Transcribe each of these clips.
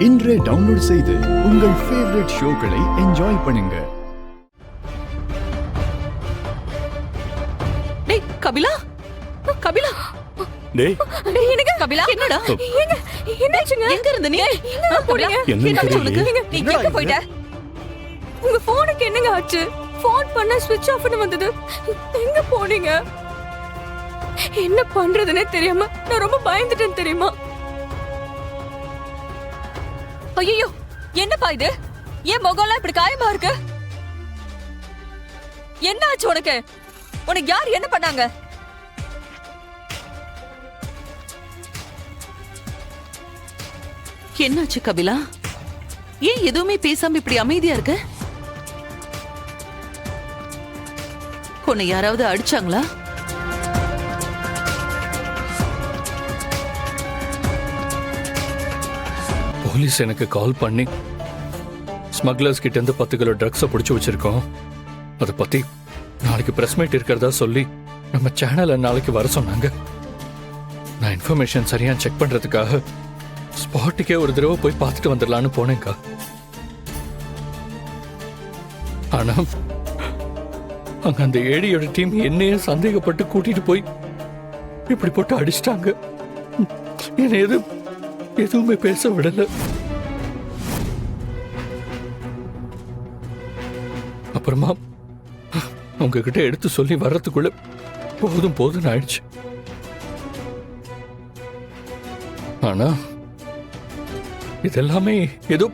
இன்றே டவுன்லோட் செய்து உங்கள் ஃபேவரட் ஷோக்களை என்ஜாய் பண்ணுங்க. டேய் கபிலா, கபிலா, டேய் என்னங்க கபிலா, என்னடா என்னாச்சுங்க? எங்க இருந்த நீ? எங்க போறீங்க? என்னாச்சு உனக்கு? நீ எங்க போயிட்ட? உங்க போனுக்கு என்னங்க ஆச்சு? போன் பண்ண ஸ்விட்ச் ஆஃப்னு வந்தது. எங்க போனீங்க? என்ன பண்றதுனே தெரியாம நான் ரொம்ப பயந்துட்டேன் தெரியுமா? ஐயோ, என்னப்பா இது? ஏன் முகம்லாம் இப்படி காயமா இருக்கு? என்ன ஆச்சு உனக்கு? உனக்கு யார் என்ன பண்ணாங்க? என்னாச்சு கபிலா? ஏன் எதுவுமே பேசாம இப்படி அமைதியா இருக்க? உன்னை யாராவது அடிச்சாங்களா? போலீஸ் எனக்கு கால் பண்ணி ஸ்மக்லர்ஸ் கிட்ட இருந்து 10 கிலோ ட்ரக்ஸை பிடிச்சி வச்சிருக்கோம், அதை பத்தி நாளைக்கு பிரஸ் மீட் இருக்கிறதா சொல்லி நம்ம சேனலை நாளைக்கு வர சொன்னாங்க. நான் இன்ஃபர்மேஷன் சரியா செக் பண்றதுக்காக ஸ்பாட்டுக்கே ஒரு தடவை போய் பார்த்துட்டு வந்துடலான்னு போனேங்க்கா. ஆனா அங்க அந்த ஏடியோட டீம் என்னையே சந்தேகப்பட்டு கூட்டிட்டு போய் இப்படி போட்டு அடிச்சிட்டாங்க. என்ன எதுவுமே பேச விடல. அப்புறமா உங்ககிட்ட எடுத்து சொல்லி வர்றதுக்குள்ள போதும் போதும் ஆயிடுச்சு. ஆனா இதெல்லாமே ஏதோ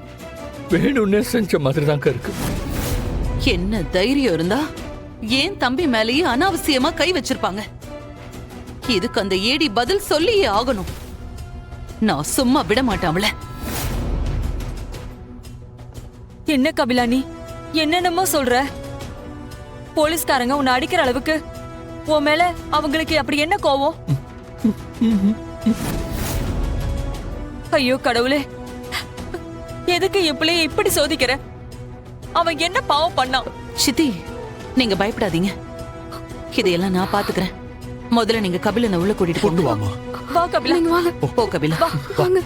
வேணும்னே செஞ்ச மாதிரி தாங்க இருக்கு. என்ன தைரியம் இருந்தா ஏன் தம்பி மேலேயே அனாவசியமா கை வச்சிருப்பாங்க? இதுக்கு அந்த ஏடி பதில் சொல்லியே ஆகணும். நான் சும்மா விட மாட்டாமல. என்ன கபிலா நீ என்னென்னமோ சொல்ற? போலீஸ்காரங்க உன்னை அடிக்கிற அளவுக்கு உன் மேல அவங்களுக்கு அப்படி என்ன கோவம்? ஐயோ கடவுளே, எதுக்கு என் பிள்ளைய இப்படி சோதிக்கிற? அவன் என்ன பாவம் பண்ணான்? சித்தி, நீங்க பயப்படாதீங்க, இதையெல்லாம் நான் பாத்துக்கிறேன். முதல்ல நீங்க கபிலனை உள்ள கூட்டிட்டு கொண்டு வாமா. வா கபிலா, நீங்க வாங்க. போ கபிலா, வாங்க.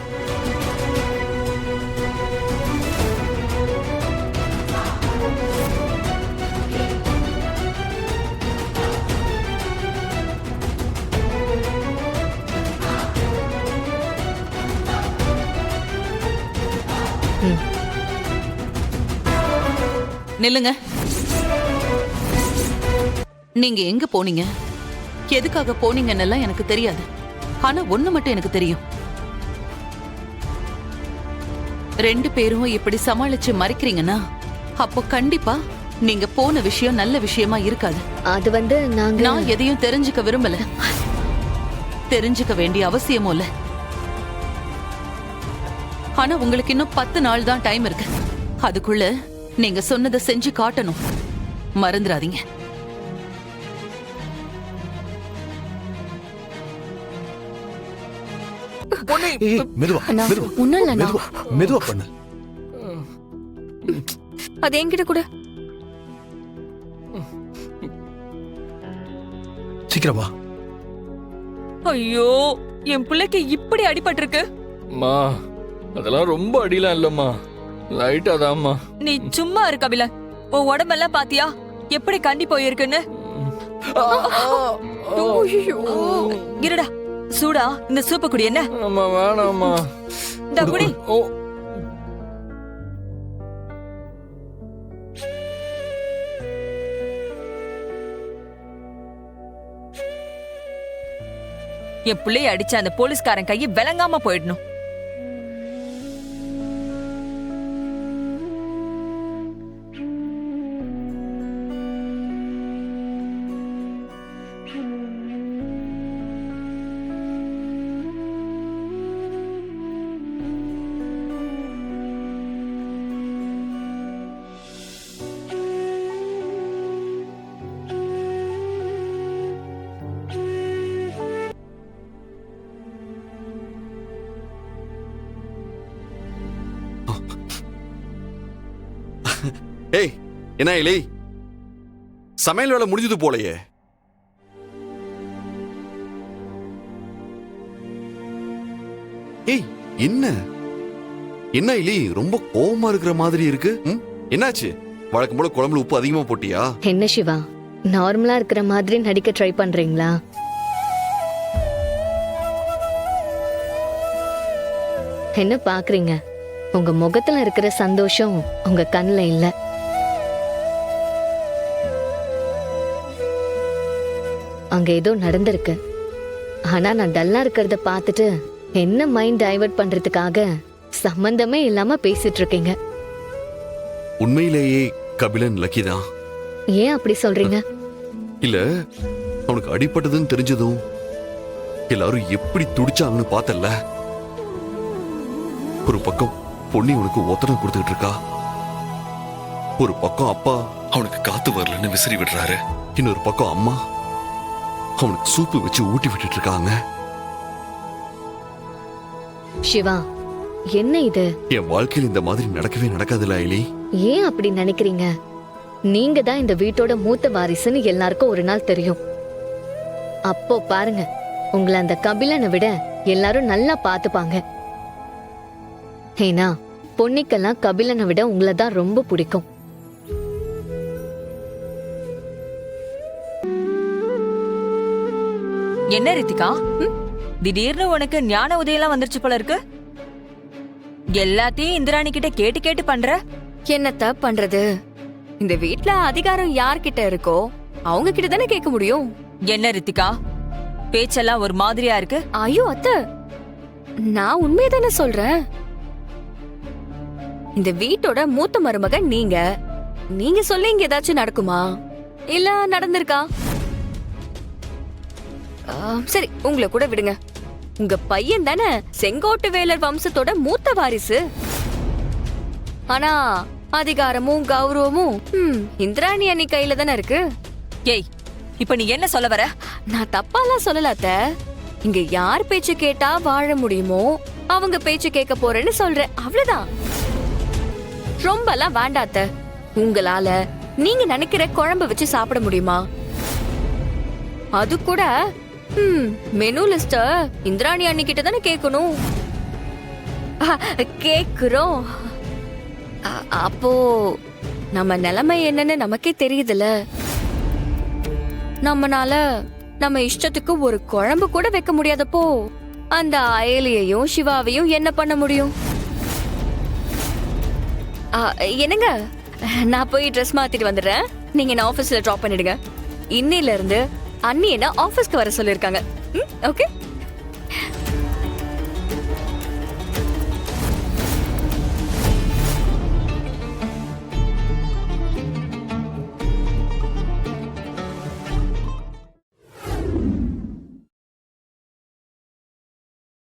நில்லுங்க. நீங்க எங்க போனீங்க, எதுக்காக போனீங்கன்னு எனக்கு தெரியாது. ஆனா ஒண்ணு மட்டும் எனக்கு தெரியும். 2 பேரும் இப்படி சமாளிச்சு மறைக்கிறீங்கன்னா அப்போ கண்டிப்பா நீங்க போன விஷயம் நல்ல விஷயமா இருக்காது. அது நான் எதையும் தெரிஞ்சுக்க விரும்பல, தெரிஞ்சுக்க வேண்டிய அவசியமும் இல்ல. ஆனா உங்களுக்கு இன்னும் 10 நாள் தான் டைம் இருக்கு. அதுக்குள்ள நீங்க சொன்னதை செஞ்சு காட்டணும், மறந்துடாதீங்க. மெதுவா பண்ணு. அது என்கிட்ட கூட. சீக்கிரமா. ஐயோ, என் பிள்ளைக்கு இப்படி அடிபட்டிருக்கு. மா, அதெல்லாம் ரொம்ப அடிலாம் இல்லம்மா, லைட்டா தான்மா. நீ சும்மா இரு கபிலா. உன் உடம்பெல்லாம் பாத்தியா எப்படி கண்டி போயிருக்குன்னு? இருடா, சூடா இந்த சூப்பு குடி. என்ன? அம்மா வேணாம்மா. இந்த குடி. ஓ, என் பிள்ளைய அடிச்ச அந்த போலீஸ்காரன் கையை விளங்காம போயிடணும். ஏய், என்ன இலை? சமையல் வேலை முடிஞ்சது போலயே. ஏய், என்ன என்ன இலி ரொம்ப கோவமா இருக்கிற மாதிரி இருக்கு? என்னாச்சு? வழக்கம் போல குழம்புல உப்பு அதிகமா போட்டியா? என்ன சிவா, நார்மலா இருக்கிற மாதிரி நடிக்க ட்ரை பண்றீங்களா? என்ன பாக்குறீங்க? உங்க முகத்துல இருக்கிற சந்தோஷம் உங்க கண்ணுல இல்ல. அங்க ஏதோ நடந்திருக்கு. ஆனா நான் டல்லா இருக்கிறத பார்த்துட்டு என்ன மைண்ட் டைவர்ட் பண்றதுக்காக சம்பந்தமே இல்லாம பேசிட்டு இருக்கீங்க. உண்மையிலேயே கபிலன் லக்கிதான். ஏன் அப்படி சொல்றீங்க? இல்ல, அவனுக்கு அடிபட்டதுன்னு தெரிஞ்சதும் எல்லாரும் எப்படி துடிச்சாங்கன்னு பார்த்தல்ல. ஒரு பக்கம் பொண்ணி உனக்கு ஒத்தனம் கொடுத்துட்டு இருக்கா, ஒரு பக்கம் அப்பா அவனுக்கு காத்து வரலன்னு விசிறி விடுறாரு, இன்னொரு பக்கம் அம்மா அவனுக்கு சூப்பு வச்சு ஊட்டி விட்டுட்டு இருக்காங்க. சிவா, என்ன இது? என் வாழ்க்கையில் இந்த மாதிரி நடக்கவே நடக்காதுல்ல ஐலி. ஏன் அப்படி நினைக்கிறீங்க? நீங்க தான் இந்த வீட்டோட மூத்த வாரிசுன்னு எல்லாருக்கும் ஒரு நாள் தெரியும். அப்போ பாருங்க, உங்களை அந்த கபிலனை விட எல்லாரும் நல்லா பாத்துப்பாங்க. ஏன்னா பொன்னிக்கெல்லாம் கபிலனை விட உங்களை தான் ரொம்ப பிடிக்கும். என்ன ரித்திகா, திடீர்னு உனக்கு ஞான உதயம்லாம் வந்துருச்சு போல இருக்கு. எல்லாத்தையும் இந்திராணி கிட்ட கேட்டு கேட்டு பண்ற. என்னத்த பண்றது? இந்த வீட்ல அதிகாரம் யார்கிட்ட இருக்கோ அவங்க கிட்ட தானே கேட்க முடியும். என்ன ரித்திகா, பேச்செல்லாம் ஒரு மாதிரியா இருக்கு. ஐயோ அத்தை, நான் உண்மையதானே சொல்றேன். இந்த வீட்டோட மூத்த மருமகன் நீங்க. நீங்க சொல்ல இங்க ஏதாச்சும் நடக்குமா? இல்ல நடந்திருக்கா? சரி, உங்களை கூட விடுங்க. உங்க பையன் தானே செங்கோட்டு வேலர் வம்சத்தோட மூத்த வாரிசு. ஆனா அதிகாரமும் கௌரவமும் இந்திராணி அண்ணி கையில தானே இருக்கு. ஏய், இப்ப நீ என்ன சொல்ல வர? நான் தப்பாலாம் சொல்லல அத்தை. இங்க யார் பேச்சு கேட்டா வாழ முடியுமோ அவங்க பேச்சு கேட்க போறேன்னு சொல்றேன், அவ்வளவுதான். ரொம்பலாம் வேண்டாத்த. உங்களால நீங்க நினைக்கிற குழம்பு வச்சு சாப்பிட முடியுமா? அது கூட மெனு லிஸ்ட இந்திராணி அண்ணி கிட்ட தானே கேட்கணும். கேக்குறோம். அப்போ நம்ம நிலைமை என்னன்னு நமக்கே தெரியுதுல. நம்மனால நம்ம இஷ்டத்துக்கு ஒரு குழம்பு கூட வைக்க முடியாதப்போ அந்த அயலியையும் சிவாவையும் என்ன பண்ண முடியும்? என்னங்க, நான் போய் ட்ரெஸ் மாத்திட்டு வந்துடுறேன். நீங்க என்ன ஆபீஸ்ல டிராப் பண்ணிடுங்க. இன்னையில இருந்து அண்ணி என்ன ஆபீஸ்க்கு வர சொல்லிருக்காங்க. ஓகே?